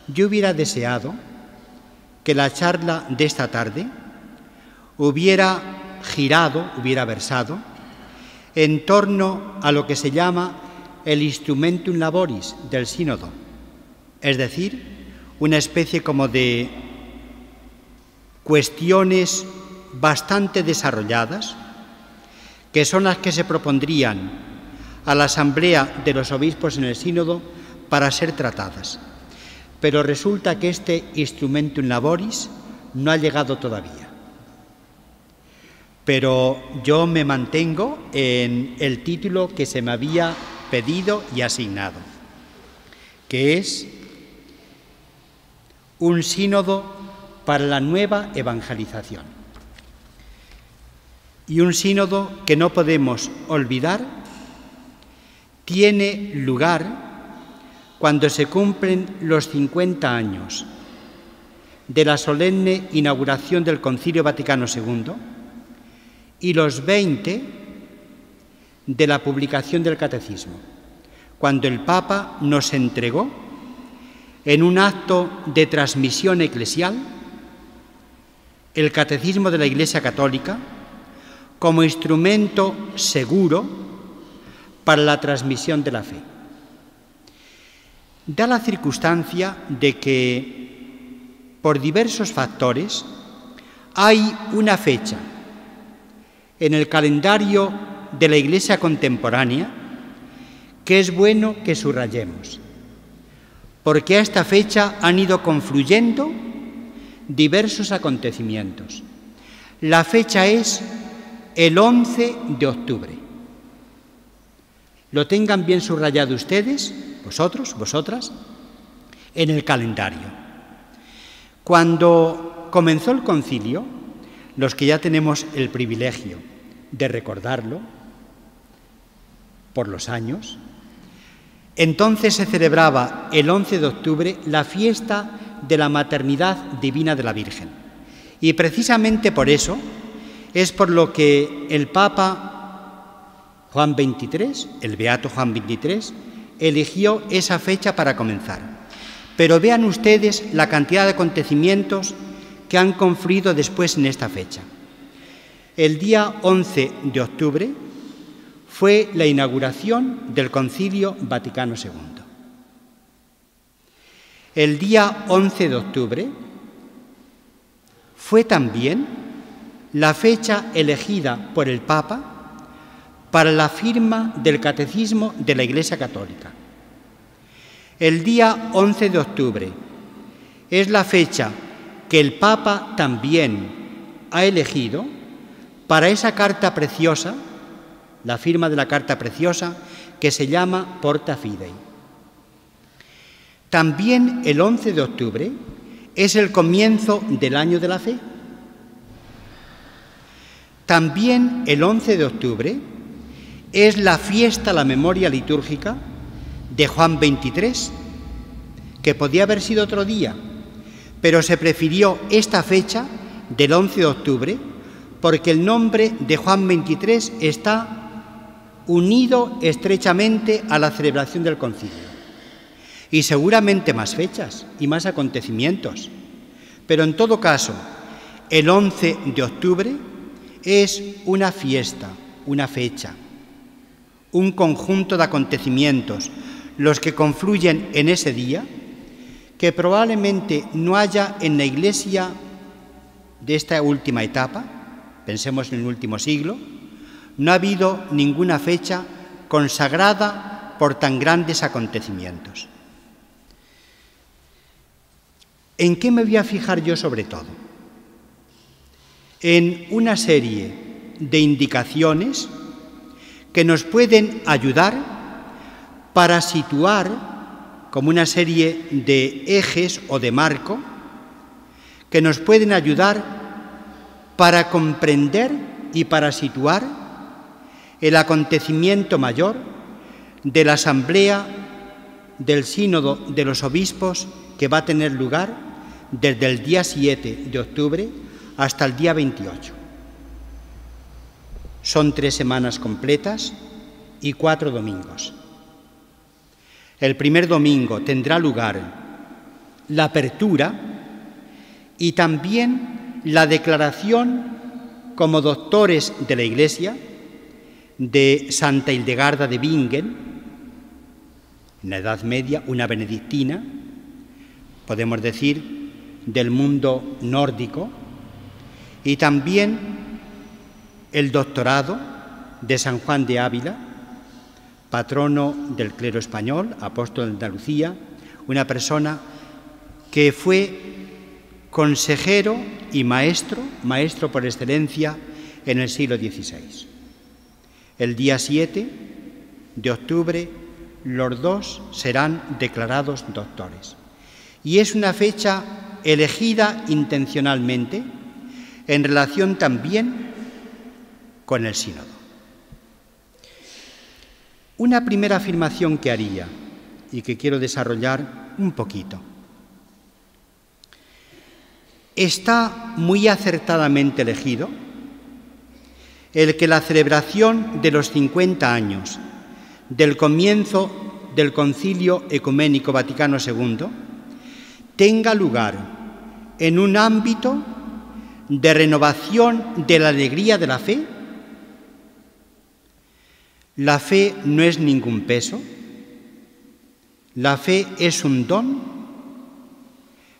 yo hubiera deseado que la charla de esta tarde hubiera versado en torno a lo que se llama el instrumentum laboris del sínodo, es decir, una especie como de cuestiones bastante desarrolladas, que son las que se propondrían a la Asamblea de los Obispos en el sínodo para ser tratadas. Pero resulta que este instrumentum laboris no ha llegado todavía. Pero yo me mantengo en el título que se me había pedido y asignado, que es un sínodo para la nueva evangelización. Y un sínodo que no podemos olvidar tiene lugar cuando se cumplen los 50 años de la solemne inauguración del Concilio Vaticano II y los 20 de la publicación del Catecismo, cuando el Papa nos entregó en un acto de transmisión eclesial el Catecismo de la Iglesia Católica como instrumento seguro para la transmisión de la fe. Da la circunstancia de que, por diversos factores, hay una fecha en el calendario de la Iglesia contemporánea que es bueno que subrayemos, porque a esta fecha han ido confluyendo diversos acontecimientos. La fecha es el 11 de octubre. Lo tengan bien subrayado ustedes, vosotras, en el calendario. Cuando comenzó el concilio, los que ya tenemos el privilegio de recordarlo por los años, entonces se celebraba el 11 de octubre la fiesta de la maternidad divina de la Virgen. Y precisamente por eso es por lo que el Papa Juan XXIII, el Beato Juan XXIII, eligió esa fecha para comenzar. Pero vean ustedes la cantidad de acontecimientos que han confluido después en esta fecha. El día 11 de octubre fue la inauguración del Concilio Vaticano II. El día 11 de octubre fue también la fecha elegida por el Papa para la firma del Catecismo de la Iglesia Católica. El día 11 de octubre es la fecha que el Papa también ha elegido para esa carta preciosa, la firma de la carta preciosa, que se llama Porta Fidei. También el 11 de octubre es el comienzo del año de la fe. También el 11 de octubre es la fiesta, la memoria litúrgica de Juan XXIII, que podía haber sido otro día, pero se prefirió esta fecha del 11 de octubre porque el nombre de Juan XXIII está unido estrechamente a la celebración del concilio. Y seguramente más fechas y más acontecimientos. Pero en todo caso, el 11 de octubre es una fiesta, una fecha, un conjunto de acontecimientos, los que confluyen en ese día, que probablemente no haya en la Iglesia de esta última etapa, pensemos en el último siglo, no ha habido ninguna fecha consagrada por tan grandes acontecimientos. ¿En qué me voy a fijar yo sobre todo? En una serie de indicaciones que nos pueden ayudar para situar como una serie de ejes o de marco que nos pueden ayudar para comprender y para situar el acontecimiento mayor de la Asamblea del Sínodo de los Obispos que va a tener lugar desde el día 7 de octubre hasta el día 28. Son 3 semanas completas y 4 domingos. El primer domingo tendrá lugar la apertura y también la declaración como doctores de la Iglesia de Santa Hildegarda de Bingen, en la Edad Media, una benedictina, podemos decir, del mundo nórdico, y también el doctorado de San Juan de Ávila, patrono del clero español, apóstol de Andalucía, una persona que fue consejero y maestro por excelencia en el siglo XVI. El día 7 de octubre los dos serán declarados doctores. Y es una fecha elegida intencionalmente en relación también con el sínodo. Una primera afirmación que haría y que quiero desarrollar un poquito. Está muy acertadamente elegido el que la celebración de los 50 años del comienzo del Concilio Ecuménico Vaticano II tenga lugar en un ámbito de renovación de la alegría de la fe. La fe no es ningún peso, la fe es un don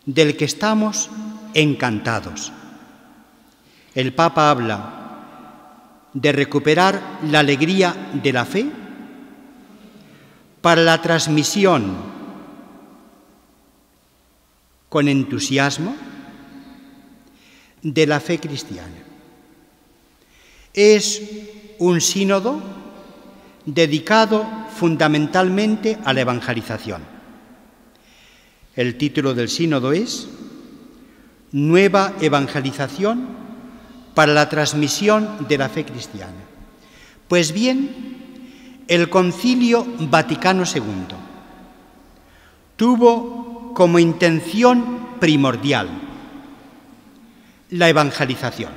del que estamos encantados. El Papa habla de recuperar la alegría de la fe para la transmisión con entusiasmo de la fe cristiana. Es un sínodo dedicado fundamentalmente a la evangelización. El título del sínodo es Nueva evangelización para la transmisión de la fe cristiana. Pues bien, el Concilio Vaticano II tuvo como intención primordial la evangelización.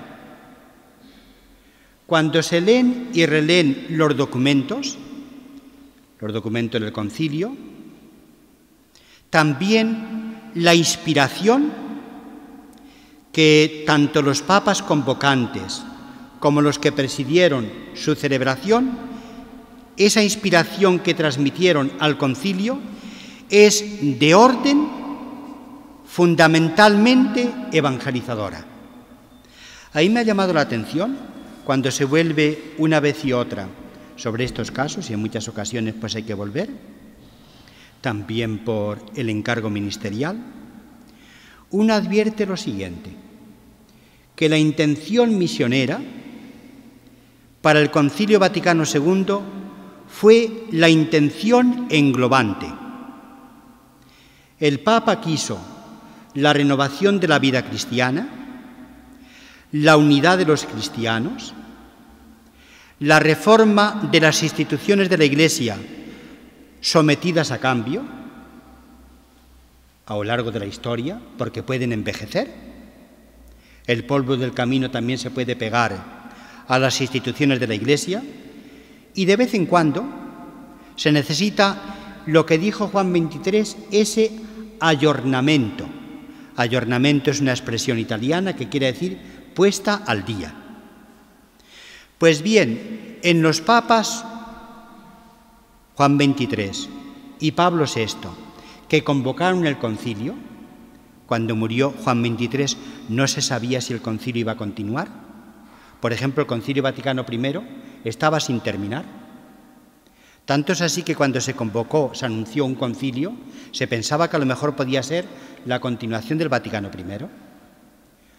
Cuando se leen y releen los documentos del concilio, también la inspiración que tanto los papas convocantes como los que presidieron su celebración, esa inspiración que transmitieron al concilio es de orden fundamentalmente evangelizadora. Ahí me ha llamado la atención cuando se vuelve una vez y otra sobre estos casos, y en muchas ocasiones pues hay que volver, también por el encargo ministerial, uno advierte lo siguiente, que la intención misionera para el Concilio Vaticano II fue la intención englobante. El Papa quiso la renovación de la vida cristiana, la unidad de los cristianos, la reforma de las instituciones de la Iglesia sometidas a cambio a lo largo de la historia, porque pueden envejecer. El polvo del camino también se puede pegar a las instituciones de la Iglesia, y de vez en cuando se necesita lo que dijo Juan XXIII, ese ayornamento. Ayornamento es una expresión italiana que quiere decir puesta al día. Pues bien, en los papas Juan XXIII y Pablo VI, que convocaron el concilio, cuando murió Juan XXIII no se sabía si el concilio iba a continuar. Por ejemplo, el Concilio Vaticano I estaba sin terminar. Tanto es así que cuando se convocó, se anunció un concilio, se pensaba que a lo mejor podía ser la continuación del Vaticano I.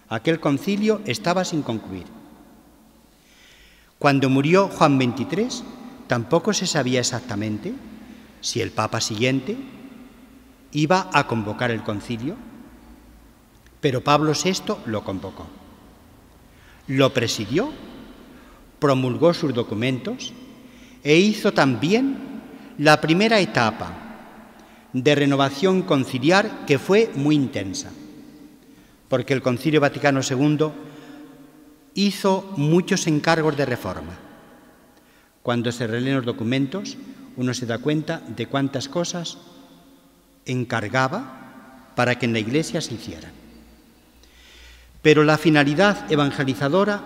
Aquel concilio estaba sin concluir. Cuando murió Juan XXIII, tampoco se sabía exactamente si el Papa siguiente iba a convocar el concilio, pero Pablo VI lo convocó. Lo presidió, promulgó sus documentos e hizo también la primera etapa de renovación conciliar, que fue muy intensa, porque el Concilio Vaticano II hizo muchos encargos de reforma. Cuando se releen los documentos, uno se da cuenta de cuántas cosas encargaba para que en la Iglesia se hicieran. Pero la finalidad evangelizadora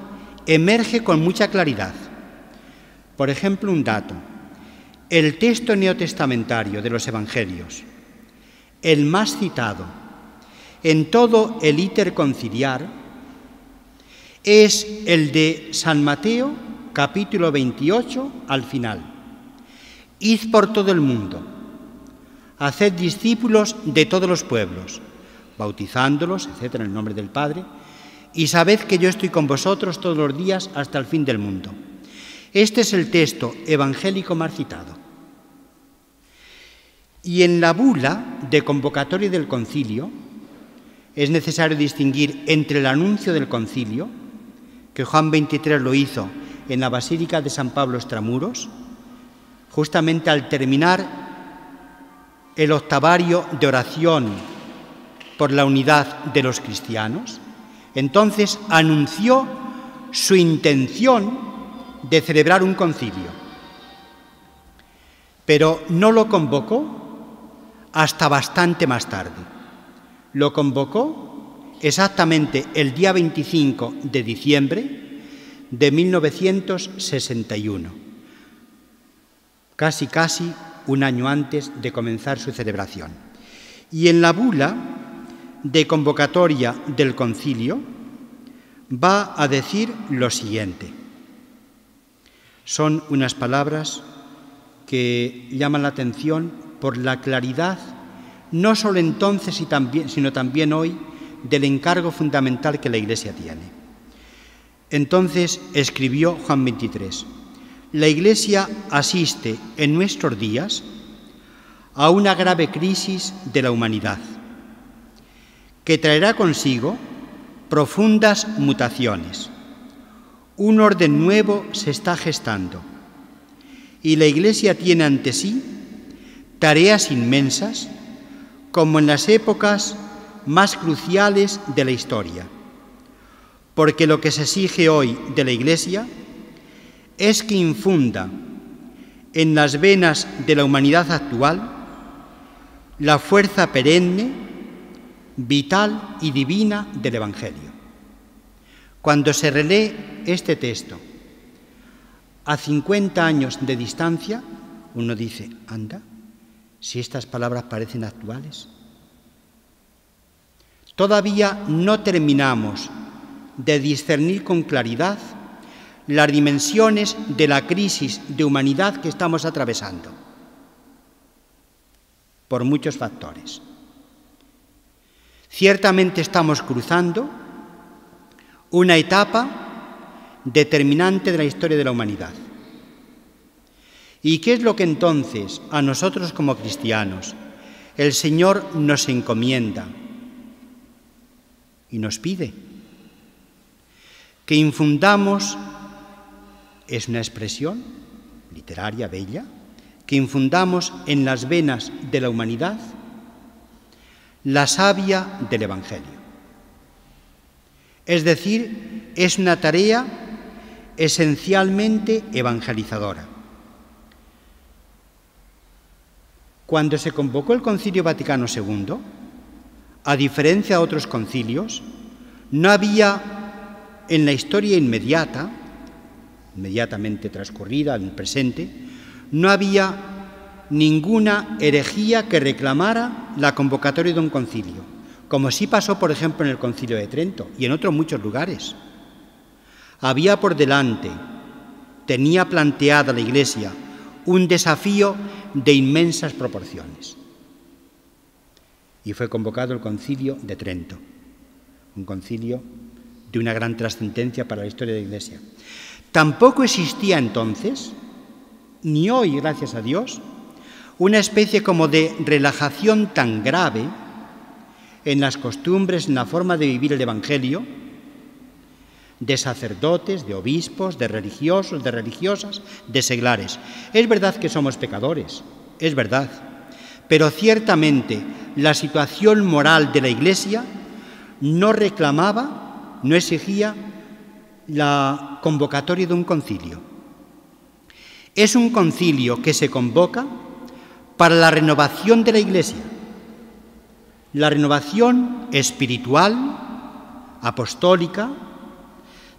emerge con mucha claridad. Por ejemplo, un dato: el texto neotestamentario de los Evangelios, el más citado en todo el íter conciliar, es el de San Mateo, capítulo 28, al final. Id por todo el mundo, haced discípulos de todos los pueblos, bautizándolos, etc., en el nombre del Padre, y sabed que yo estoy con vosotros todos los días hasta el fin del mundo. Este es el texto evangélico más citado. Y en la bula de convocatoria del concilio es necesario distinguir entre el anuncio del concilio, que Juan XXIII lo hizo en la Basílica de San Pablo Extramuros, justamente al terminar el octavario de oración por la unidad de los cristianos. Entonces anunció su intención de celebrar un concilio, pero no lo convocó hasta bastante más tarde. Lo convocó exactamente el día 25 de diciembre de 1961, casi un año antes de comenzar su celebración. Y en la bula de convocatoria del concilio va a decir lo siguiente. Son unas palabras que llaman la atención por la claridad, no solo entonces sino también hoy, del encargo fundamental que la Iglesia tiene. Entonces escribió Juan XXIII: la Iglesia asiste en nuestros días a una grave crisis de la humanidad, que traerá consigo profundas mutaciones. Un orden nuevo se está gestando y la Iglesia tiene ante sí tareas inmensas, como en las épocas más cruciales de la historia, porque lo que se exige hoy de la Iglesia es que infunda en las venas de la humanidad actual la fuerza perenne, vital y divina del Evangelio. Cuando se relee este texto a 50 años de distancia, uno dice, anda, si estas palabras parecen actuales. Todavía no terminamos de discernir con claridad las dimensiones de la crisis de humanidad que estamos atravesando, por muchos factores. Ciertamente estamos cruzando una etapa determinante de la historia de la humanidad. ¿Y qué es lo que entonces a nosotros como cristianos el Señor nos encomienda y nos pide? Que infundamos, es una expresión literaria bella, que infundamos en las venas de la humanidad la savia del Evangelio. Es decir, es una tarea esencialmente evangelizadora. Cuando se convocó el Concilio Vaticano II, a diferencia de otros concilios, no había en la historia inmediatamente transcurrida, en el presente, no había ninguna herejía que reclamara la convocatoria de un concilio, como sí pasó, por ejemplo, en el Concilio de Trento y en otros muchos lugares. Había por delante, tenía planteada la Iglesia un desafío de inmensas proporciones. Y fue convocado el Concilio de Trento, un concilio de una gran trascendencia para la historia de la Iglesia. Tampoco existía entonces, ni hoy, gracias a Dios, una especie como de relajación tan grave en las costumbres, en la forma de vivir el Evangelio, de sacerdotes, de obispos, de religiosos, de religiosas, de seglares. Es verdad que somos pecadores, es verdad, pero ciertamente la situación moral de la Iglesia no reclamaba, no exigía la convocatoria de un concilio. Es un concilio que se convoca para la renovación de la Iglesia, la renovación espiritual, apostólica,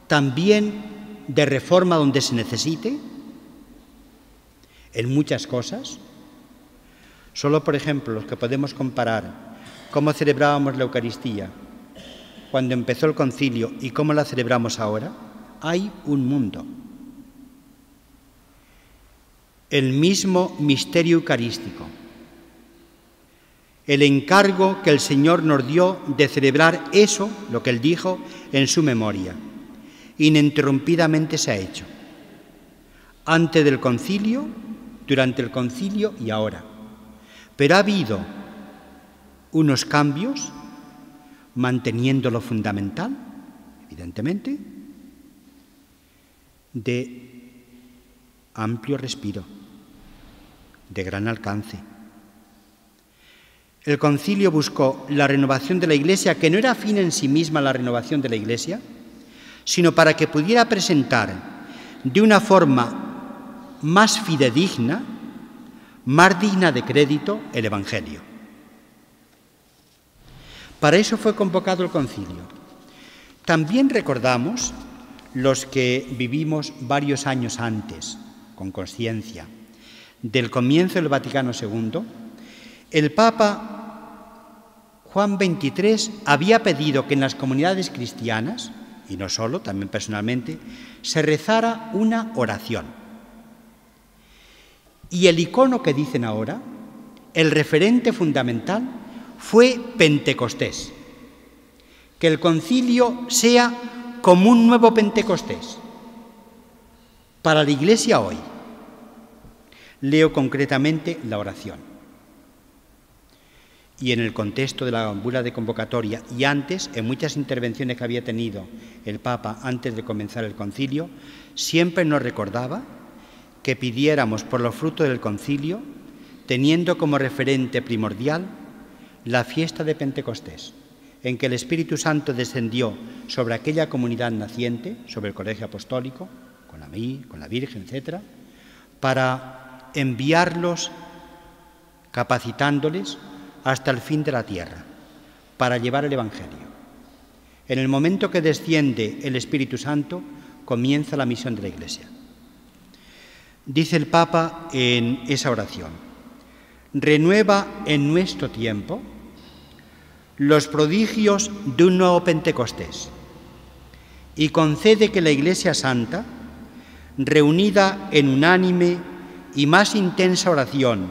también de reforma donde se necesite, en muchas cosas. Solo, por ejemplo, los que podemos comparar cómo celebrábamos la Eucaristía cuando empezó el concilio y cómo la celebramos ahora, hay un mundo. El mismo misterio eucarístico, el encargo que el Señor nos dio de celebrar eso, lo que Él dijo, en su memoria, ininterrumpidamente se ha hecho, antes del concilio, durante el concilio y ahora. Pero ha habido unos cambios, manteniendo lo fundamental, evidentemente, de amplio respiro, de gran alcance. El concilio buscó la renovación de la Iglesia, que no era fin en sí misma la renovación de la Iglesia, sino para que pudiera presentar de una forma más fidedigna, más digna de crédito, el Evangelio. Para eso fue convocado el concilio. También recordamos, los que vivimos varios años antes, con conciencia, del comienzo del Vaticano II, el Papa Juan XXIII había pedido que en las comunidades cristianas, y no solo, también personalmente, se rezara una oración. Y el icono que dicen ahora, el referente fundamental, fue Pentecostés. Que el concilio sea como un nuevo Pentecostés para la Iglesia hoy. Leo concretamente la oración. Y en el contexto de la bula de convocatoria y antes, en muchas intervenciones que había tenido el Papa antes de comenzar el concilio, siempre nos recordaba que pidiéramos por los frutos del concilio, teniendo como referente primordial la fiesta de Pentecostés, en que el Espíritu Santo descendió sobre aquella comunidad naciente, sobre el colegio apostólico, con la Virgen, etc., para enviarlos, capacitándoles hasta el fin de la tierra, para llevar el Evangelio. En el momento que desciende el Espíritu Santo, comienza la misión de la Iglesia. Dice el Papa en esa oración: renueva en nuestro tiempo los prodigios de un nuevo Pentecostés y concede que la Iglesia Santa, reunida en unánime y más intensa oración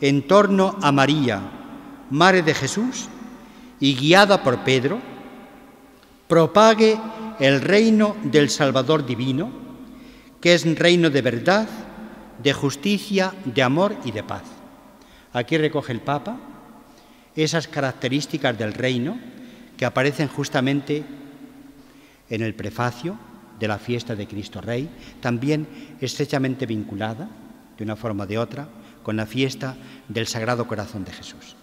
en torno a María, Madre de Jesús, y guiada por Pedro, propague el reino del Salvador divino, que es un reino de verdad, de justicia, de amor y de paz. Aquí recoge el Papa esas características del reino que aparecen justamente en el prefacio de la fiesta de Cristo Rey, también estrechamente vinculada, de una forma o de otra, con la fiesta del Sagrado Corazón de Jesús.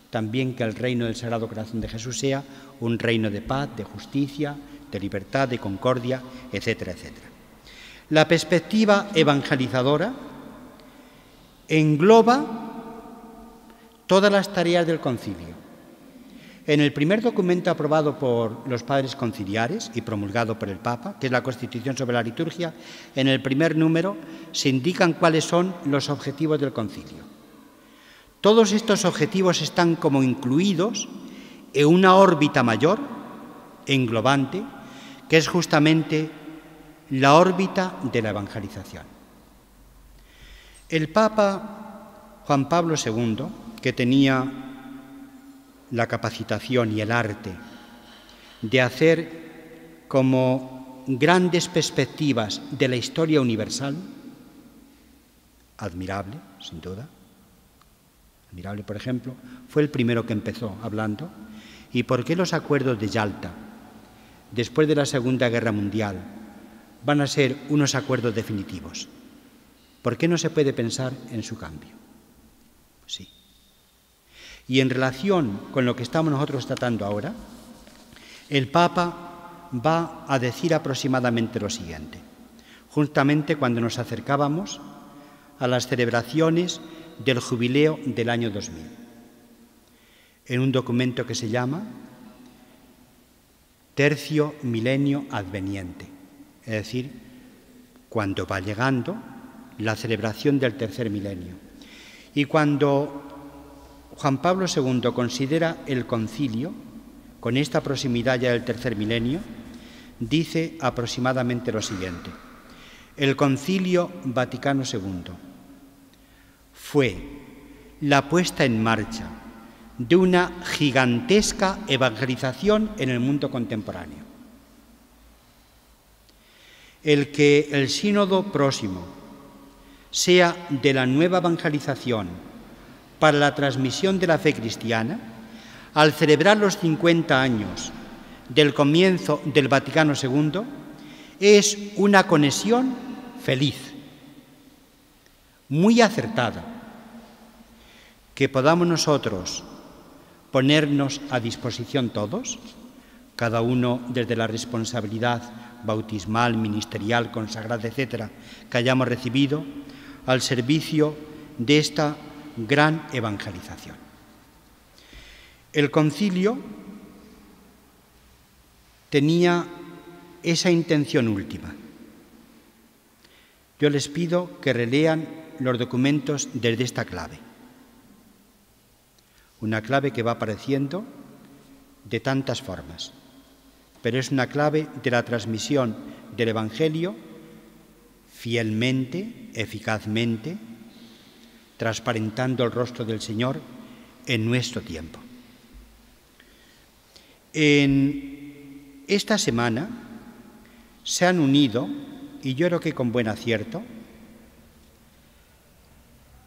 También que el reino del Sagrado Corazón de Jesús sea un reino de paz, de justicia, de libertad, de concordia, etcétera, etcétera. La perspectiva evangelizadora engloba todas las tareas del concilio. En el primer documento aprobado por los padres conciliares y promulgado por el Papa, que es la Constitución sobre la Liturgia, en el primer número se indican cuáles son los objetivos del concilio. Todos estos objetivos están como incluidos en una órbita mayor, englobante, que es justamente la órbita de la evangelización. El Papa Juan Pablo II, que tenía la capacitación y el arte de hacer como grandes perspectivas de la historia universal, admirable, sin duda, admirable, por ejemplo, fue el primero que empezó hablando. ¿Y por qué los acuerdos de Yalta, después de la Segunda Guerra Mundial, van a ser unos acuerdos definitivos? ¿Por qué no se puede pensar en su cambio? Sí. Y en relación con lo que estamos nosotros tratando ahora, el Papa va a decir aproximadamente lo siguiente, justamente cuando nos acercábamos a las celebraciones del jubileo del año 2000. en un documento que se llama Tercio Milenio Adveniente, es decir, cuando va llegando la celebración del tercer milenio. Y cuando Juan Pablo II considera el concilio, con esta proximidad ya del tercer milenio, dice aproximadamente lo siguiente: el Concilio Vaticano II fue la puesta en marcha de una gigantesca evangelización en el mundo contemporáneo. El que el sínodo próximo sea de la nueva evangelización para la transmisión de la fe cristiana, al celebrar los 50 años del comienzo del Vaticano II, es una conexión feliz, muy acertada, que podamos nosotros ponernos a disposición todos, cada uno desde la responsabilidad bautismal, ministerial, consagrada, etcétera, que hayamos recibido, al servicio de esta gran evangelización. El concilio tenía esa intención última. Yo les pido que relean los documentos desde esta clave, una clave que va apareciendo de tantas formas, pero es una clave de la transmisión del Evangelio fielmente, eficazmente, transparentando el rostro del Señor en nuestro tiempo. En esta semana se han unido, y yo creo que con buen acierto,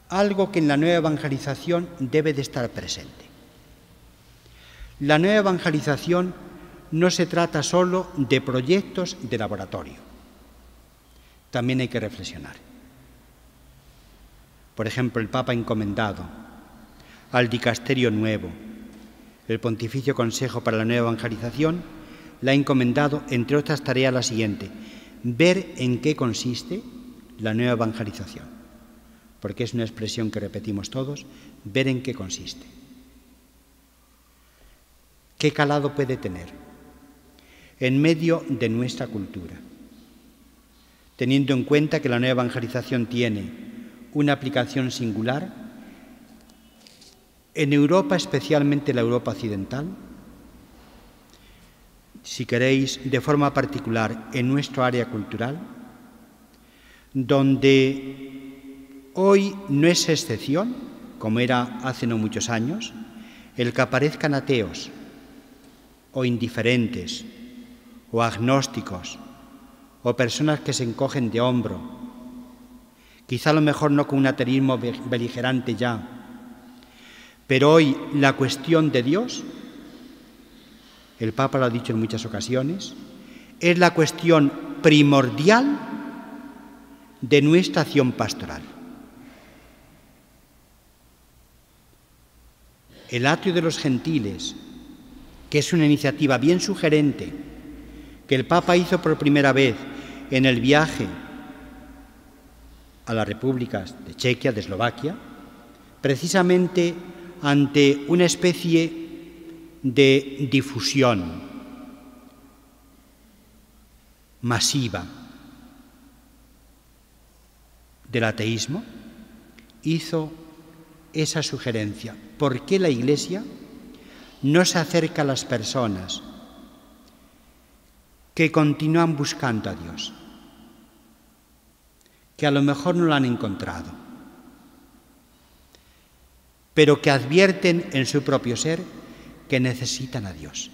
algo que en la nueva evangelización debe de estar presente. La nueva evangelización no se trata solo de proyectos de laboratorio, también hay que reflexionar. Por ejemplo, el Papa encomendado al dicasterio nuevo, el Pontificio Consejo para la Nueva Evangelización, le ha encomendado, entre otras tareas, la siguiente: ver en qué consiste la nueva evangelización, porque es una expresión que repetimos todos, ver en qué consiste. ¿Qué calado puede tener en medio de nuestra cultura? Teniendo en cuenta que la nueva evangelización tiene una aplicación singular en Europa, especialmente la Europa occidental, si queréis, de forma particular en nuestro área cultural, donde hoy no es excepción, como era hace no muchos años, el que aparezcan ateos o indiferentes o agnósticos o personas que se encogen de hombro, quizá a lo mejor no con un ateísmo beligerante ya, pero hoy la cuestión de Dios, el Papa lo ha dicho en muchas ocasiones, es la cuestión primordial de nuestra acción pastoral. El atrio de los gentiles, que es una iniciativa bien sugerente que el Papa hizo por primera vez en el viaje a las repúblicas de Chequia, de Eslovaquia, precisamente ante una especie de difusión masiva del ateísmo, hizo esa sugerencia: ¿por qué la Iglesia no se acerca a las personas que continúan buscando a Dios, que a lo mejor no lo han encontrado, pero que advierten en su propio ser que necesitan a Dios?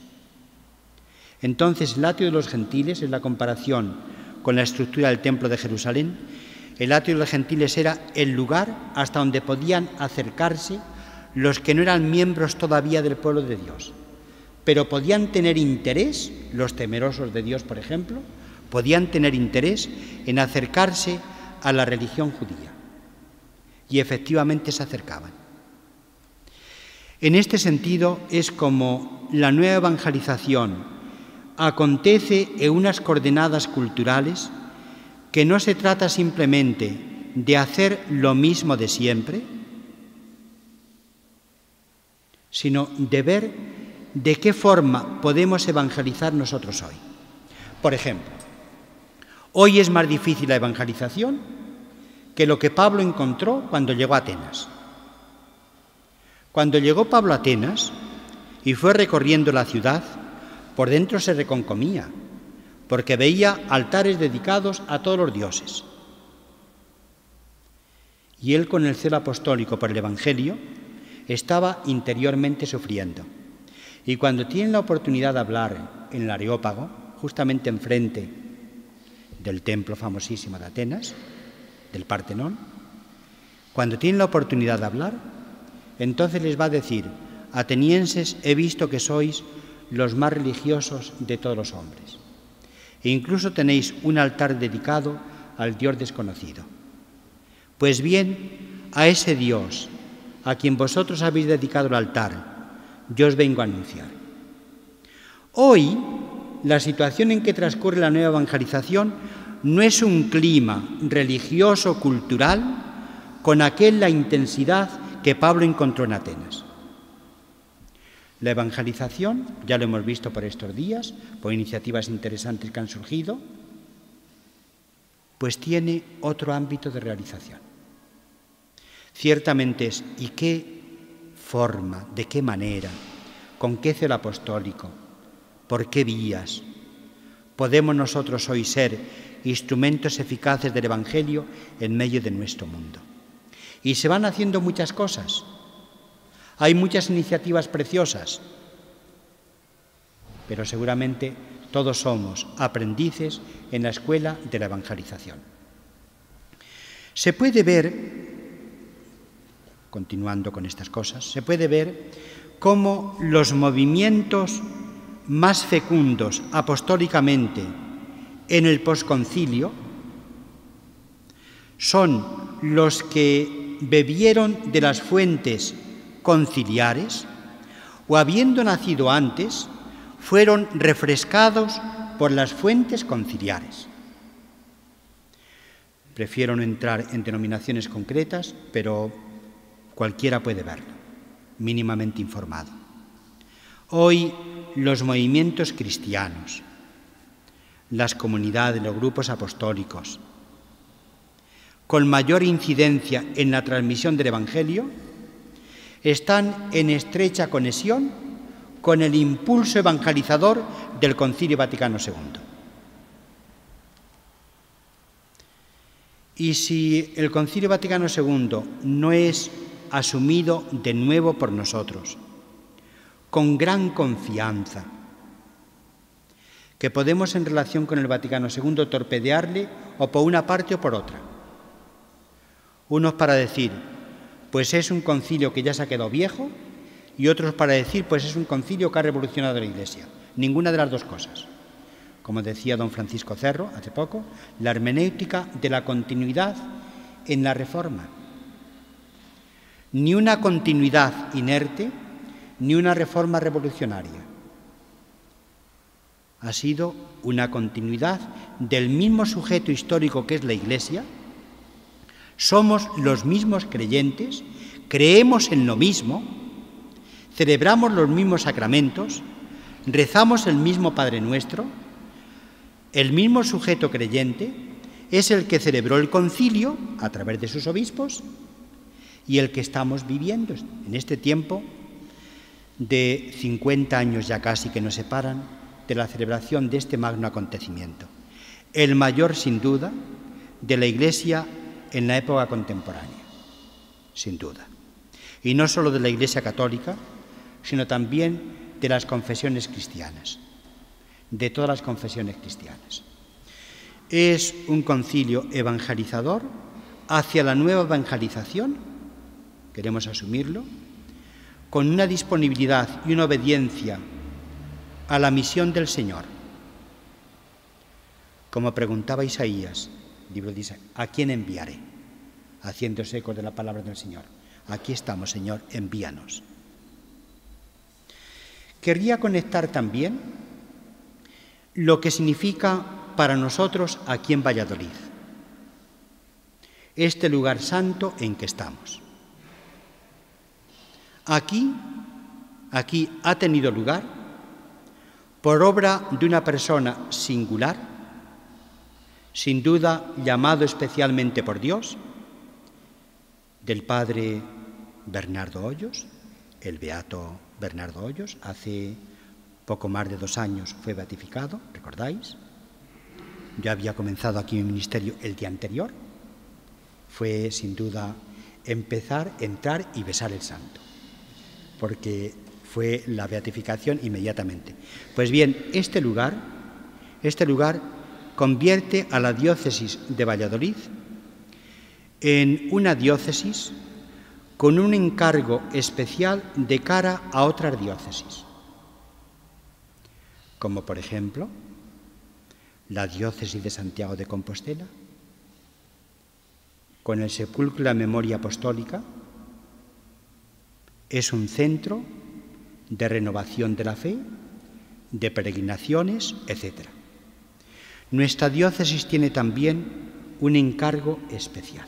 Entonces, el atrio de los gentiles, en la comparación con la estructura del Templo de Jerusalén, el atrio de los gentiles era el lugar hasta donde podían acercarse los que no eran miembros todavía del pueblo de Dios, pero podían tener interés, los temerosos de Dios, por ejemplo, podían tener interés en acercarse a la religión judía, y efectivamente se acercaban. En este sentido es como la nueva evangelización acontece en unas coordenadas culturales que no se trata simplemente de hacer lo mismo de siempre, sino de ver de qué forma podemos evangelizar nosotros hoy. Por ejemplo, hoy es más difícil la evangelización que lo que Pablo encontró cuando llegó a Atenas. Cuando llegó Pablo a Atenas y fue recorriendo la ciudad, por dentro se reconcomía, porque veía altares dedicados a todos los dioses. Y él, con el celo apostólico por el Evangelio, estaba interiormente sufriendo. Y cuando tiene la oportunidad de hablar en el Areópago, justamente enfrente del templo famosísimo de Atenas, del Partenón, cuando tiene la oportunidad de hablar, entonces les va a decir: atenienses, he visto que sois los más religiosos de todos los hombres. E incluso tenéis un altar dedicado al Dios desconocido. Pues bien, a ese Dios, a quien vosotros habéis dedicado el altar, yo os vengo a anunciar. Hoy, la situación en que transcurre la nueva evangelización no es un clima religioso-cultural con aquella intensidad que Pablo encontró en Atenas. La evangelización, ya lo hemos visto por estos días, por iniciativas interesantes que han surgido, pues tiene otro ámbito de realización. Ciertamente es, ¿y qué forma, de qué manera, con qué celo apostólico, por qué vías podemos nosotros hoy ser instrumentos eficaces del Evangelio en medio de nuestro mundo? Y se van haciendo muchas cosas. Hay muchas iniciativas preciosas, pero seguramente todos somos aprendices en la escuela de la evangelización. Se puede ver, continuando con estas cosas, se puede ver cómo los movimientos más fecundos apostólicamente en el posconcilio son los que bebieron de las fuentes conciliares o, habiendo nacido antes, fueron refrescados por las fuentes conciliares. Prefiero no entrar en denominaciones concretas, pero cualquiera puede verlo, mínimamente informado. Hoy los movimientos cristianos, las comunidades, los grupos apostólicos, con mayor incidencia en la transmisión del Evangelio, están en estrecha conexión con el impulso evangelizador del Concilio Vaticano II. Y si el Concilio Vaticano II no es asumido de nuevo por nosotros, con gran confianza, que podemos en relación con el Vaticano II torpedearle o por una parte o por otra. Unos para decir, pues es un concilio que ya se ha quedado viejo, y otros para decir, pues es un concilio que ha revolucionado la Iglesia. Ninguna de las dos cosas. Como decía don Francisco Cerro hace poco, la hermenéutica de la continuidad en la Reforma. Ni una continuidad inerte, ni una reforma revolucionaria. Ha sido una continuidad del mismo sujeto histórico que es la Iglesia. Somos los mismos creyentes, creemos en lo mismo, celebramos los mismos sacramentos, rezamos el mismo Padre Nuestro. El mismo sujeto creyente es el que celebró el concilio a través de sus obispos y el que estamos viviendo en este tiempo de 50 años ya casi que nos separan de la celebración de este magno acontecimiento, el mayor sin duda de la Iglesia en la época contemporánea, sin duda. Y no solo de la Iglesia católica, sino también de las confesiones cristianas, de todas las confesiones cristianas. Es un concilio evangelizador hacia la nueva evangelización, queremos asumirlo, con una disponibilidad y una obediencia a la misión del Señor. Como preguntaba Isaías, libro de Isaías, ¿a quién enviaré? Haciéndose eco de la palabra del Señor. Aquí estamos, Señor, envíanos. Querría conectar también lo que significa para nosotros aquí en Valladolid, este lugar santo en que estamos. Aquí aquí ha tenido lugar por obra de una persona singular, sin duda llamado especialmente por Dios, del padre Bernardo Hoyos, el beato Bernardo Hoyos. Hace poco más de 2 años fue beatificado, ¿recordáis? Yo había comenzado aquí mi ministerio el día anterior. Fue sin duda empezar, entrar y besar el santo, porque fue la beatificación inmediatamente. Pues bien, este lugar convierte a la diócesis de Valladolid en una diócesis con un encargo especial de cara a otras diócesis, como por ejemplo la diócesis de Santiago de Compostela, con el sepulcro y la memoria apostólica. Es un centro de renovación de la fe, de peregrinaciones, etc. Nuestra diócesis tiene también un encargo especial.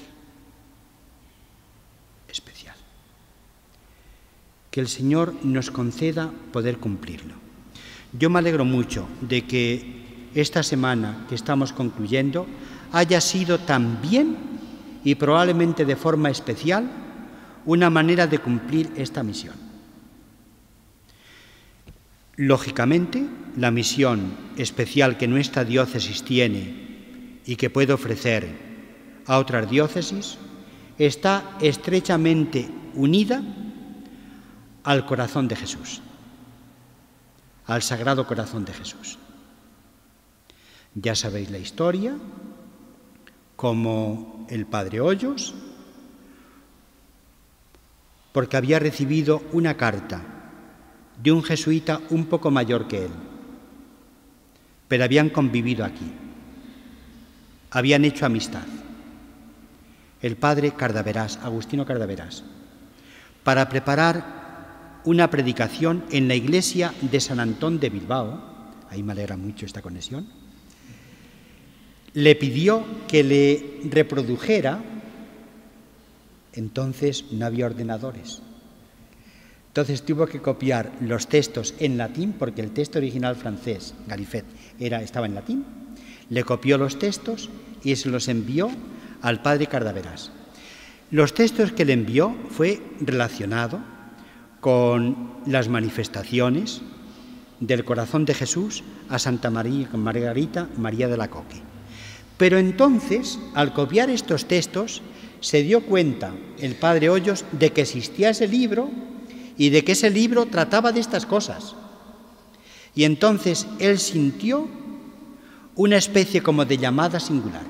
Que el Señor nos conceda poder cumplirlo. Yo me alegro mucho de que esta semana que estamos concluyendo haya sido también, y probablemente de forma especial, una manera de cumplir esta misión. Lógicamente, la misión especial que nuestra diócesis tiene y que puede ofrecer a otras diócesis está estrechamente unida al corazón de Jesús, al Sagrado Corazón de Jesús. Ya sabéis la historia, como el padre Hoyos, porque había recibido una carta de un jesuita un poco mayor que él, pero habían convivido aquí, habían hecho amistad. El padre Cardaverás, Agustino Cardaverás, para preparar una predicación en la iglesia de San Antón de Bilbao, ahí me alegra mucho esta conexión, le pidió que le reprodujera. Entonces no había ordenadores. Entonces tuvo que copiar los textos en latín, porque el texto original francés, Galifet, estaba en latín. Le copió los textos y se los envió al padre Cardaverás. Los textos que le envió fue relacionado con las manifestaciones del corazón de Jesús a Santa Margarita María de la Coque. Pero entonces, al copiar estos textos, se dio cuenta el padre Hoyos de que existía ese libro y de que ese libro trataba de estas cosas. Y entonces él sintió una especie como de llamada singular.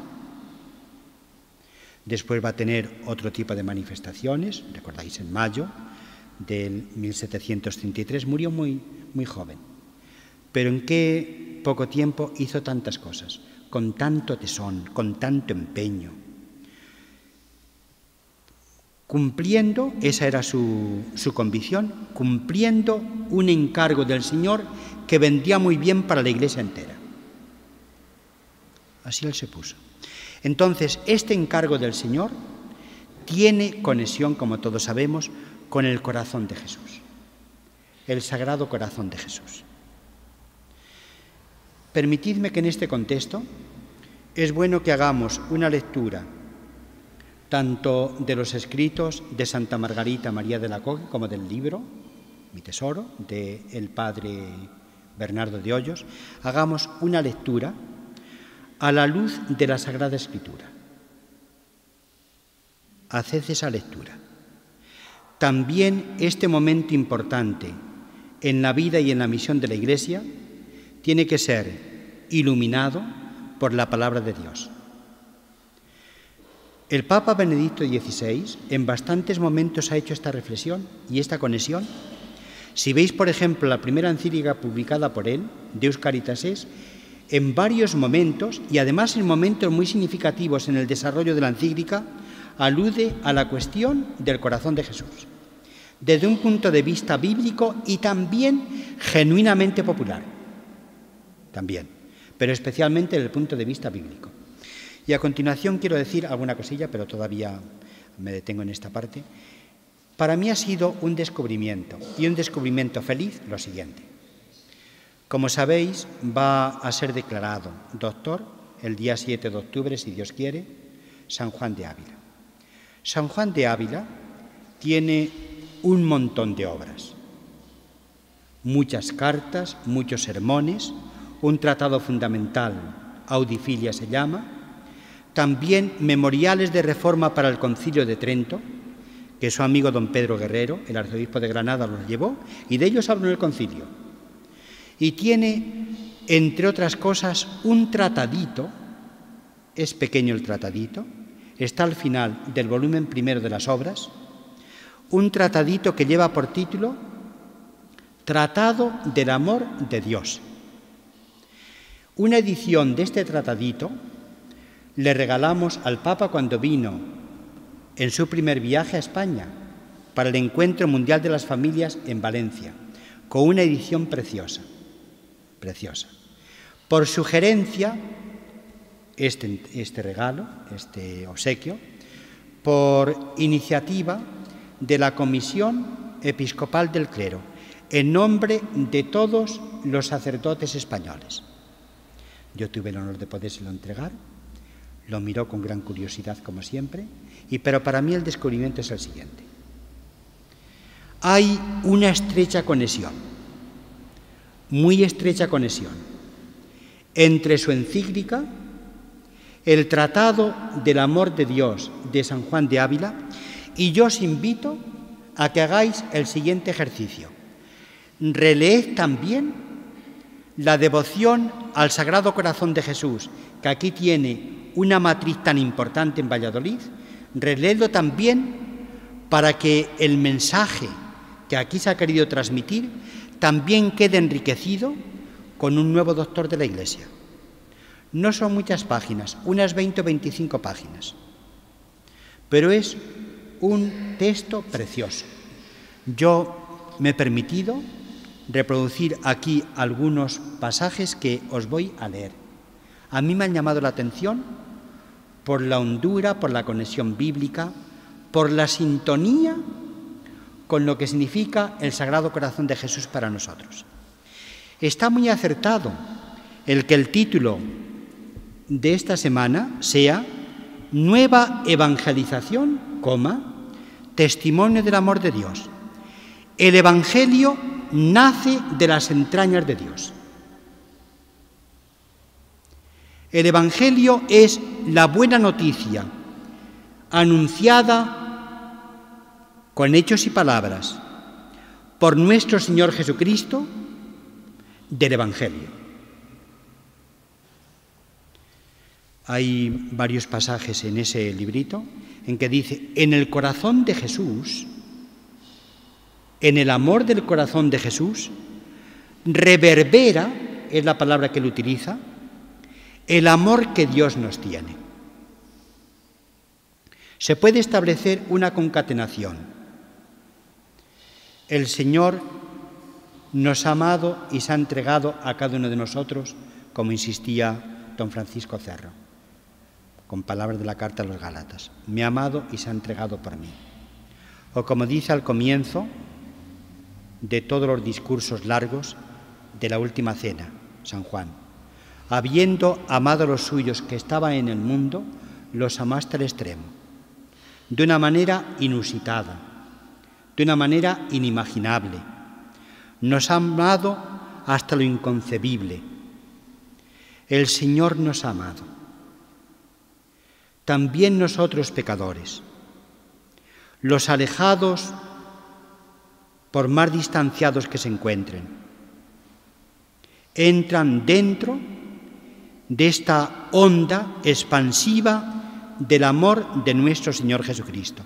Después va a tener otro tipo de manifestaciones, recordáis, en mayo del 1733, murió muy joven. Pero en qué poco tiempo hizo tantas cosas, con tanto tesón, con tanto empeño, cumpliendo, esa era su convicción, cumpliendo un encargo del Señor que vendía muy bien para la Iglesia entera. Así él se puso. Entonces, este encargo del Señor tiene conexión, como todos sabemos, con el corazón de Jesús, el Sagrado Corazón de Jesús. Permitidme que en este contexto es bueno que hagamos una lectura tanto de los escritos de Santa Margarita María de la Coque como del libro, Mi Tesoro, del padre Bernardo de Hoyos. Hagamos una lectura a la luz de la Sagrada Escritura. Haced esa lectura. También este momento importante en la vida y en la misión de la Iglesia tiene que ser iluminado por la palabra de Dios. El Papa Benedicto XVI en bastantes momentos ha hecho esta reflexión y esta conexión. Si veis, por ejemplo, la primera encíclica publicada por él, Deus Caritas Es, en varios momentos, y además en momentos muy significativos en el desarrollo de la encíclica, alude a la cuestión del corazón de Jesús, desde un punto de vista bíblico y también genuinamente popular, también, pero especialmente desde el punto de vista bíblico. Y a continuación quiero decir alguna cosilla, pero todavía me detengo en esta parte. Para mí ha sido un descubrimiento, y un descubrimiento feliz, lo siguiente. Como sabéis, va a ser declarado doctor el día 7 de octubre, si Dios quiere, San Juan de Ávila. San Juan de Ávila tiene un montón de obras, muchas cartas, muchos sermones, un tratado fundamental, Audifilia se llama, también memoriales de reforma para el Concilio de Trento, que su amigo don Pedro Guerrero, el arzobispo de Granada, los llevó, y de ellos habló en el concilio. Y tiene, entre otras cosas, un tratadito, es pequeño el tratadito, está al final del volumen primero de las obras, un tratadito que lleva por título Tratado del Amor de Dios. Una edición de este tratadito le regalamos al Papa cuando vino en su primer viaje a España para el Encuentro Mundial de las Familias en Valencia, con una edición preciosa, preciosa. Por sugerencia, este regalo, este obsequio, por iniciativa de la Comisión Episcopal del Clero, en nombre de todos los sacerdotes españoles. Yo tuve el honor de podérselo entregar, lo miró con gran curiosidad como siempre, pero para mí el descubrimiento es el siguiente. Hay una estrecha conexión, muy estrecha conexión, entre su encíclica, el Tratado del Amor de Dios de San Juan de Ávila, y yo os invito a que hagáis el siguiente ejercicio. Releed también la devoción al Sagrado Corazón de Jesús, que aquí tiene una matriz tan importante en Valladolid. Releedlo también para que el mensaje que aquí se ha querido transmitir también quede enriquecido con un nuevo doctor de la Iglesia. No son muchas páginas, unas 20 o 25 páginas, pero es un texto precioso. Yo me he permitido reproducir aquí algunos pasajes que os voy a leer. A mí me han llamado la atención por la hondura, por la conexión bíblica, por la sintonía con lo que significa el Sagrado Corazón de Jesús para nosotros. Está muy acertado el que el título de esta semana sea Nueva Evangelización, Testimonio del Amor de Dios. El Evangelio nace de las entrañas de Dios. El Evangelio es la buena noticia anunciada con hechos y palabras por nuestro Señor Jesucristo del Evangelio. Hay varios pasajes en ese librito en que dice, en el corazón de Jesús, en el amor del corazón de Jesús, reverbera, es la palabra que él utiliza, el amor que Dios nos tiene. Se puede establecer una concatenación. El Señor nos ha amado y se ha entregado a cada uno de nosotros, como insistía don Francisco Cerro, con palabras de la carta a los Gálatas. Me ha amado y se ha entregado por mí. O como dice al comienzo de todos los discursos largos de la última cena, San Juan, habiendo amado a los suyos que estaban en el mundo, los amó hasta el extremo, de una manera inusitada, de una manera inimaginable. Nos ha amado hasta lo inconcebible. El Señor nos ha amado. También nosotros pecadores, los alejados por más distanciados que se encuentren, entran dentro de esta onda expansiva del amor de nuestro Señor Jesucristo.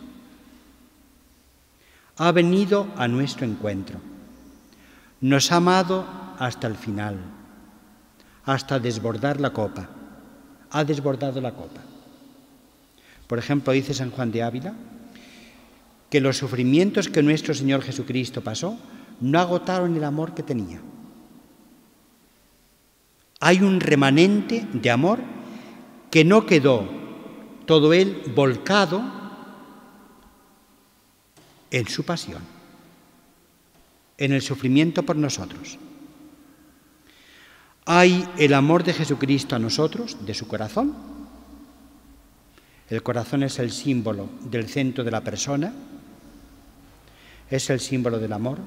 Ha venido a nuestro encuentro, nos ha amado hasta el final, hasta desbordar la copa. Ha desbordado la copa. Por ejemplo, dice San Juan de Ávila que los sufrimientos que nuestro Señor Jesucristo pasó no agotaron el amor que tenía. Hay un remanente de amor que no quedó todo él volcado en su pasión, en el sufrimiento por nosotros. Hay el amor de Jesucristo a nosotros, de su corazón. El corazón es el símbolo del centro de la persona, es el símbolo del amor.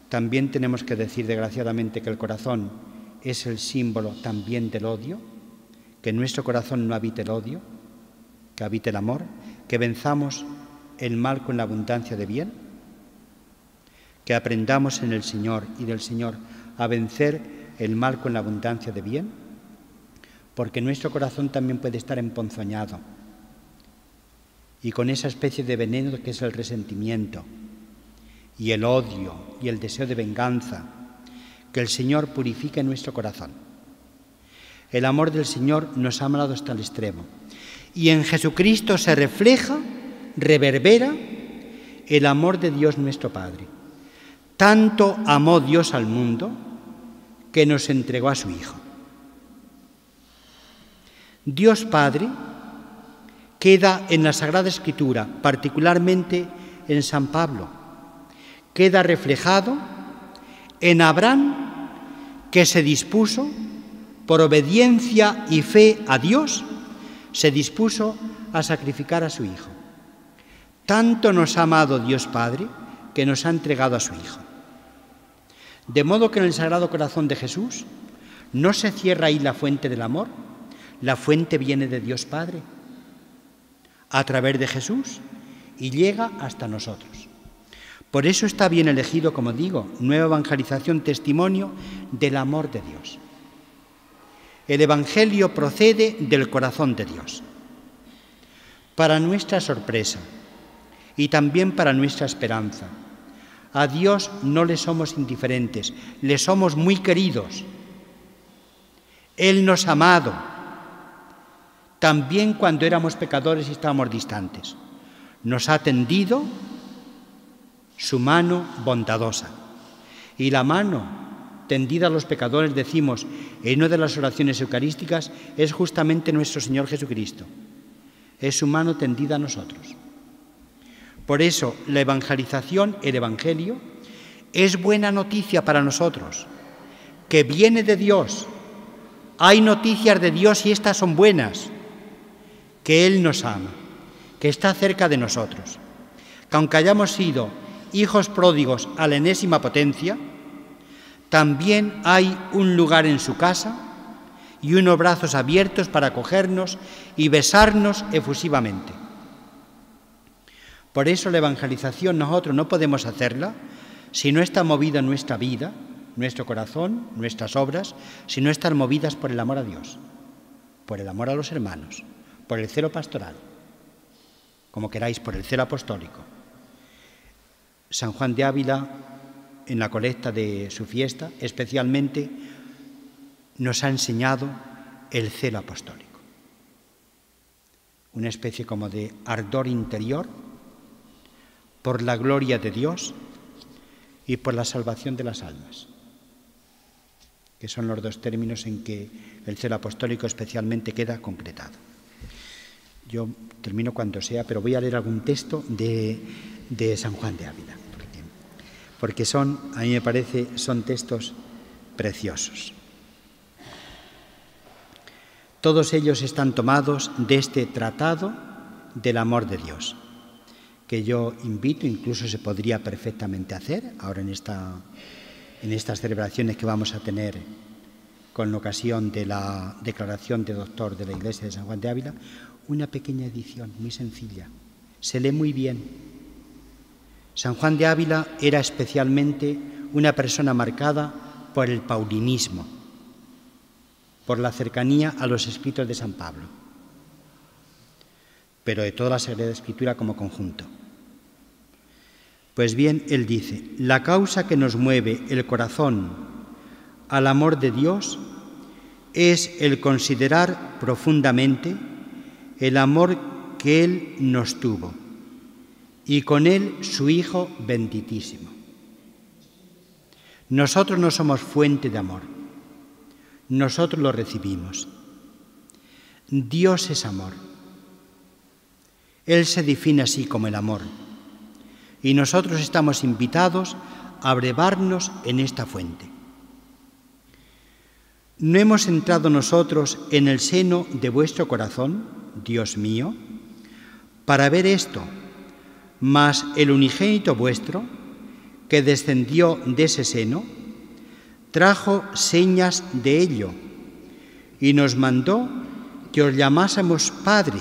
También tenemos que decir, desgraciadamente, que el corazón es el símbolo también del odio, que en nuestro corazón no habite el odio, que habite el amor, que venzamos el mal con la abundancia de bien, que aprendamos en el Señor y del Señor a vencer el mal con la abundancia de bien, porque nuestro corazón también puede estar emponzoñado y con esa especie de veneno que es el resentimiento y el odio y el deseo de venganza, que el Señor purifique nuestro corazón. El amor del Señor nos ha amado hasta el extremo y en Jesucristo se refleja, reverbera el amor de Dios nuestro Padre. Tanto amó Dios al mundo que nos entregó a su Hijo. Dios Padre queda en la Sagrada Escritura, particularmente en San Pablo, queda reflejado en Abraham, que se dispuso, por obediencia y fe a Dios, se dispuso a sacrificar a su Hijo. Tanto nos ha amado Dios Padre que nos ha entregado a su Hijo. De modo que en el Sagrado Corazón de Jesús no se cierra ahí la fuente del amor, la fuente viene de Dios Padre, a través de Jesús, y llega hasta nosotros. Por eso está bien elegido, como digo, nueva evangelización, testimonio del amor de Dios. El Evangelio procede del corazón de Dios. Para nuestra sorpresa y también para nuestra esperanza, a Dios no le somos indiferentes, le somos muy queridos. Él nos ha amado, también cuando éramos pecadores y estábamos distantes. Nos ha tendido su mano bondadosa. Y la mano tendida a los pecadores, decimos, en una de las oraciones eucarísticas, es justamente nuestro Señor Jesucristo. Es su mano tendida a nosotros. Por eso, la evangelización, el Evangelio, es buena noticia para nosotros, que viene de Dios. Hay noticias de Dios y estas son buenas, que Él nos ama, que está cerca de nosotros, que aunque hayamos sido hijos pródigos a la enésima potencia, también hay un lugar en su casa y unos brazos abiertos para acogernos y besarnos efusivamente. Por eso la evangelización nosotros no podemos hacerla si no está movida nuestra vida, nuestro corazón, nuestras obras, si no están movidas por el amor a Dios, por el amor a los hermanos, por el celo pastoral, como queráis, por el celo apostólico. San Juan de Ávila, en la colecta de su fiesta, especialmente nos ha enseñado el celo apostólico. Una especie como de ardor interior por la gloria de Dios y por la salvación de las almas, que son los dos términos en que el celo apostólico especialmente queda concretado. Yo termino cuando sea, pero voy a leer algún texto de San Juan de Ávila, porque a mí me parece, son textos preciosos. Todos ellos están tomados de este tratado del amor de Dios, que yo invito, incluso se podría perfectamente hacer ahora en estas celebraciones que vamos a tener con ocasión de la declaración de doctor de la Iglesia de San Juan de Ávila, una pequeña edición muy sencilla. Se lee muy bien. San Juan de Ávila era especialmente una persona marcada por el paulinismo, por la cercanía a los escritos de San Pablo, pero de toda la Sagrada Escritura como conjunto. Pues bien, él dice, la causa que nos mueve el corazón al amor de Dios es el considerar profundamente el amor que Él nos tuvo y con Él su Hijo benditísimo. Nosotros no somos fuente de amor, nosotros lo recibimos. Dios es amor. Él se define así como el amor. y nosotros estamos invitados a brevarnos en esta fuente. ¿No hemos entrado nosotros en el seno de vuestro corazón, Dios mío, para ver esto, mas el unigénito vuestro, que descendió de ese seno, trajo señas de ello y nos mandó que os llamásemos Padre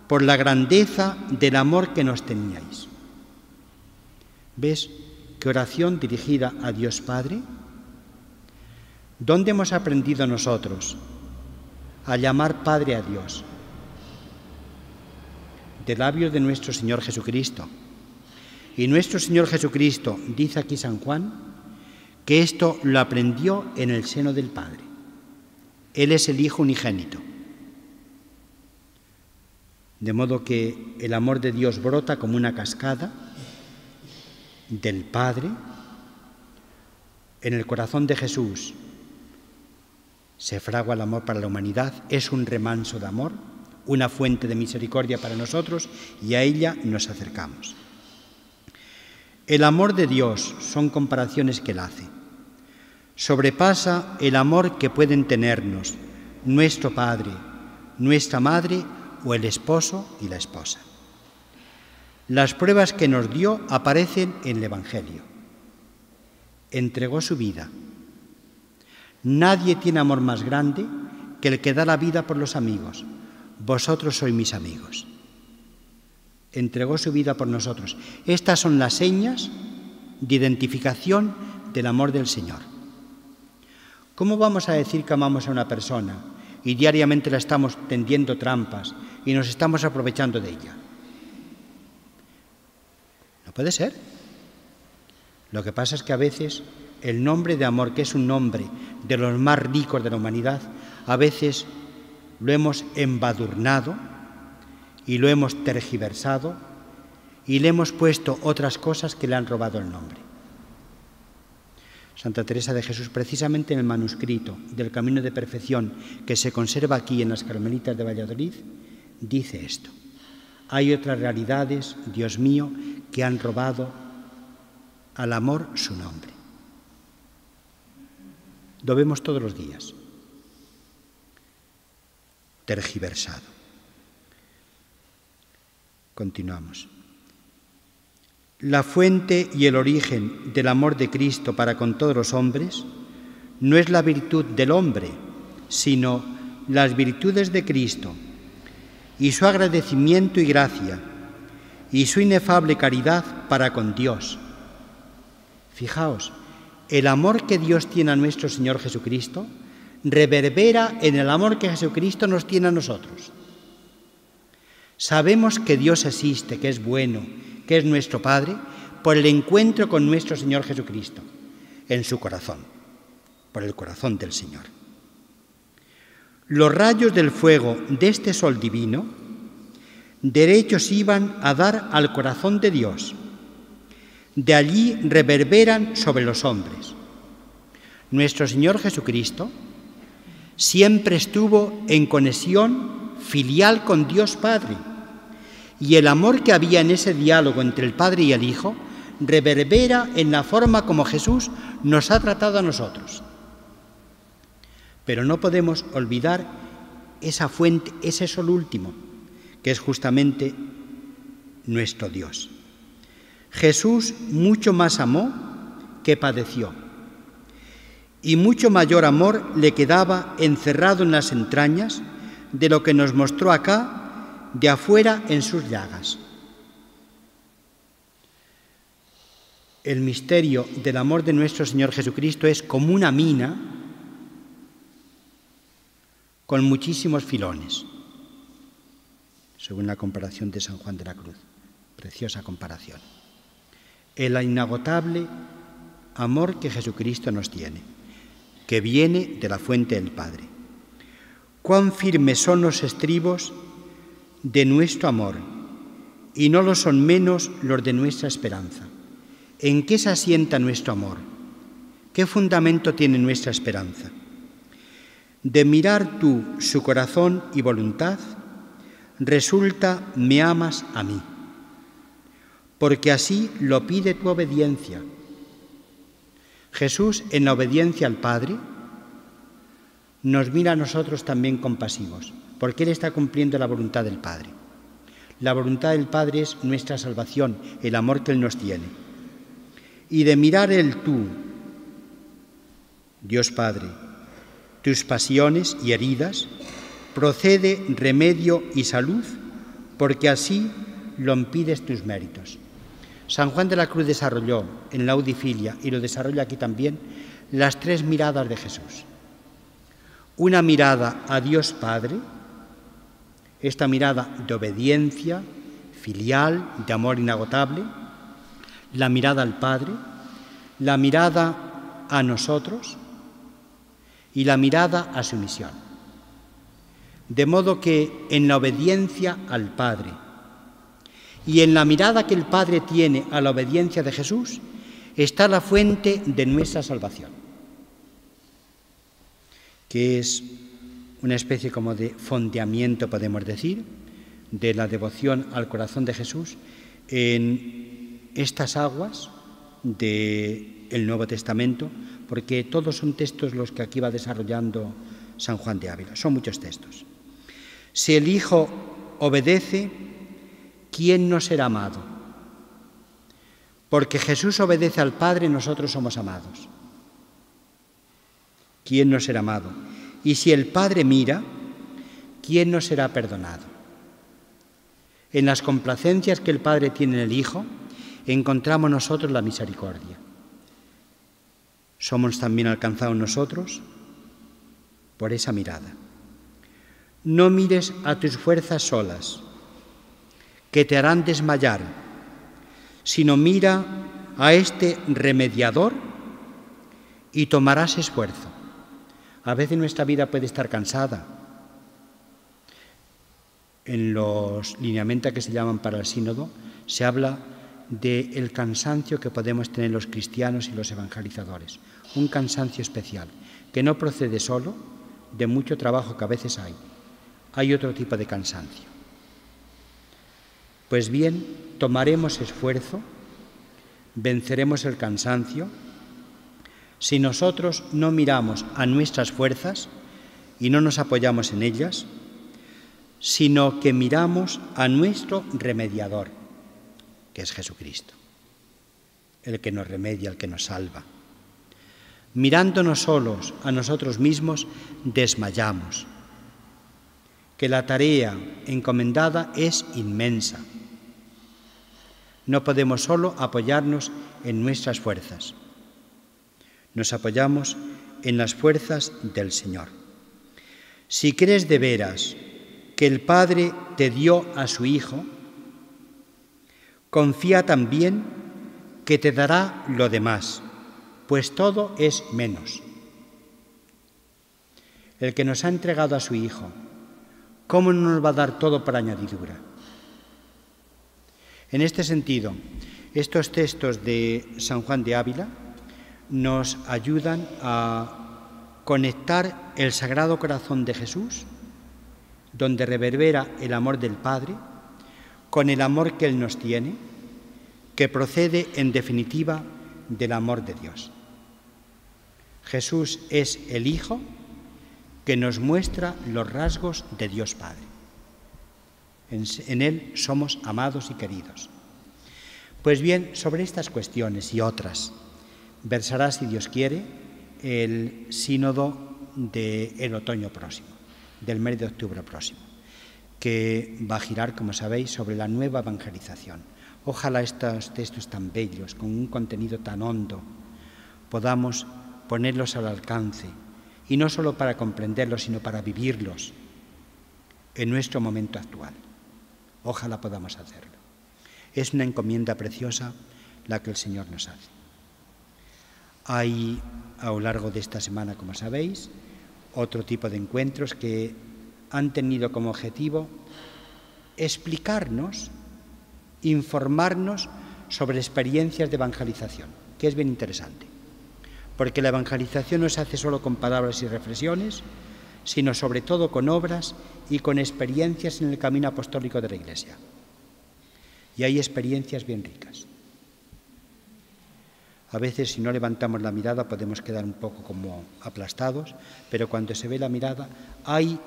por la grandeza del amor que nos teníais? ¿Ves qué oración dirigida a Dios Padre? ¿Dónde hemos aprendido nosotros a llamar Padre a Dios? De labios de nuestro Señor Jesucristo. Y nuestro Señor Jesucristo, dice aquí San Juan, que esto lo aprendió en el seno del Padre. Él es el Hijo unigénito. De modo que el amor de Dios brota como una cascada del Padre en el corazón de Jesús. Se fragua el amor para la humanidad, es un remanso de amor, una fuente de misericordia para nosotros, y a ella nos acercamos. El amor de Dios, son comparaciones que Él hace, sobrepasa el amor que pueden tenernos nuestro Padre, nuestra Madre o el esposo y la esposa. Las pruebas que nos dio aparecen en el Evangelio. Entregó su vida. Nadie tiene amor más grande que el que da la vida por los amigos. Vosotros sois mis amigos. Entregó su vida por nosotros. Estas son las señas de identificación del amor del Señor. ¿Cómo vamos a decir que amamos a una persona y diariamente la estamos tendiendo trampas y nos estamos aprovechando de ella? No puede ser. Lo que pasa es que a veces el nombre de amor, que es un nombre de los más ricos de la humanidad, a veces lo hemos embadurnado y lo hemos tergiversado y le hemos puesto otras cosas que le han robado el nombre. Santa Teresa de Jesús, precisamente en el manuscrito del Camino de Perfección que se conserva aquí en las Carmelitas de Valladolid, dice esto: hay otras realidades, Dios mío, que han robado al amor su nombre. Lo vemos todos los días. Tergiversado. Continuamos. La fuente y el origen del amor de Cristo para con todos los hombres no es la virtud del hombre, sino las virtudes de Cristo y su agradecimiento y gracia y su inefable caridad para con Dios. Fijaos, el amor que Dios tiene a nuestro Señor Jesucristo reverbera en el amor que Jesucristo nos tiene a nosotros. Sabemos que Dios existe, que es bueno, que es nuestro Padre, por el encuentro con nuestro Señor Jesucristo, en su corazón, por el corazón del Señor. Los rayos del fuego de este sol divino, derechos iban a dar al corazón de Dios. De allí reverberan sobre los hombres. Nuestro Señor Jesucristo siempre estuvo en conexión filial con Dios Padre, y el amor que había en ese diálogo entre el Padre y el Hijo reverbera en la forma como Jesús nos ha tratado a nosotros. Pero no podemos olvidar esa fuente, ese sol último, que es justamente nuestro Dios. Jesús mucho más amó que padeció, y mucho mayor amor le quedaba encerrado en las entrañas de lo que nos mostró acá, de afuera en sus llagas. El misterio del amor de nuestro Señor Jesucristo es como una mina con muchísimos filones, según la comparación de San Juan de la Cruz. Preciosa comparación. El inagotable amor que Jesucristo nos tiene, que viene de la fuente del Padre. Cuán firmes son los estribos de nuestro amor, y no lo son menos los de nuestra esperanza. ¿En qué se asienta nuestro amor? ¿Qué fundamento tiene nuestra esperanza? De mirar tú su corazón y voluntad, resulta me amas a mí. porque así lo pide tu obediencia. Jesús, en la obediencia al Padre, nos mira a nosotros también compasivos, porque Él está cumpliendo la voluntad del Padre. La voluntad del Padre es nuestra salvación, el amor que Él nos tiene. Y de mirar el tú, Dios Padre, tus pasiones y heridas, procede remedio y salud, porque así lo impides tus méritos. San Juan de la Cruz desarrolló en la Audifilia, y lo desarrolla aquí también, las tres miradas de Jesús. Una mirada a Dios Padre, esta mirada de obediencia filial, de amor inagotable, la mirada al Padre, la mirada a nosotros y la mirada a su misión. De modo que en la obediencia al Padre y en la mirada que el Padre tiene a la obediencia de Jesús está la fuente de nuestra salvación, que es una especie como de fondeamiento, podemos decir, de la devoción al corazón de Jesús en estas aguas del Nuevo Testamento, porque todos son textos los que aquí va desarrollando San Juan de Ávila, son muchos textos. Si el Hijo obedece, ¿quién no será amado? Porque Jesús obedece al Padre, nosotros somos amados. ¿Quién no será amado? Y si el Padre mira, ¿quién no será perdonado? En las complacencias que el Padre tiene en el Hijo, encontramos nosotros la misericordia. Somos también alcanzados nosotros por esa mirada. No mires a tus fuerzas solas, que te harán desmayar, sino mira a este remediador y tomarás esfuerzo. A veces nuestra vida puede estar cansada. En los lineamientos que se llaman para el sínodo se habla del cansancio que podemos tener los cristianos y los evangelizadores. Un cansancio especial, que no procede solo de mucho trabajo que a veces hay. Hay otro tipo de cansancio. Pues bien, tomaremos esfuerzo, venceremos el cansancio, si nosotros no miramos a nuestras fuerzas y no nos apoyamos en ellas, sino que miramos a nuestro remediador, que es Jesucristo, el que nos remedia, el que nos salva. Mirándonos solos a nosotros mismos, desmayamos, que la tarea encomendada es inmensa. No podemos solo apoyarnos en nuestras fuerzas. Nos apoyamos en las fuerzas del Señor. Si crees de veras que el Padre te dio a su Hijo, confía también que te dará lo demás, pues todo es menos. El que nos ha entregado a su Hijo, ¿cómo no nos va a dar todo por añadidura? En este sentido, estos textos de San Juan de Ávila nos ayudan a conectar el Sagrado Corazón de Jesús, donde reverbera el amor del Padre, con el amor que Él nos tiene, que procede en definitiva del amor de Dios. Jesús es el Hijo que nos muestra los rasgos de Dios Padre. En Él somos amados y queridos. Pues bien, sobre estas cuestiones y otras versará, si Dios quiere, el sínodo del otoño próximo, del mes de octubre próximo, que va a girar, como sabéis, sobre la nueva evangelización. Ojalá estos textos tan bellos, con un contenido tan hondo, podamos ponerlos al alcance, y no solo para comprenderlos, sino para vivirlos en nuestro momento actual. Ojalá podamos hacerlo. Es una encomienda preciosa la que el Señor nos hace. Hay, a lo largo de esta semana, como sabéis, otro tipo de encuentros que han tenido como objetivo explicarnos, informarnos sobre experiencias de evangelización, que es bien interesante, porque la evangelización no se hace solo con palabras y reflexiones, sino sobre todo con obras y con experiencias en el camino apostólico de la Iglesia. y hay experiencias bien ricas. A veces, si no levantamos la mirada, podemos quedar un poco como aplastados, pero cuando se ve la mirada, hay,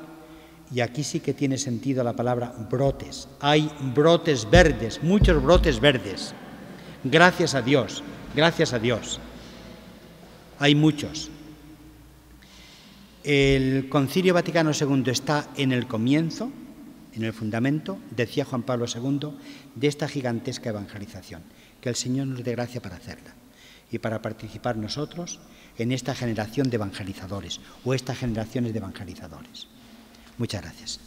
y aquí sí que tiene sentido la palabra brotes, hay brotes verdes, muchos brotes verdes. Gracias a Dios, gracias a Dios. Hay muchos. El Concilio Vaticano II está en el comienzo, en el fundamento, decía Juan Pablo II, de esta gigantesca evangelización. Que el Señor nos dé gracia para hacerla y para participar nosotros en esta generación de evangelizadores o estas generaciones de evangelizadores. Muchas gracias.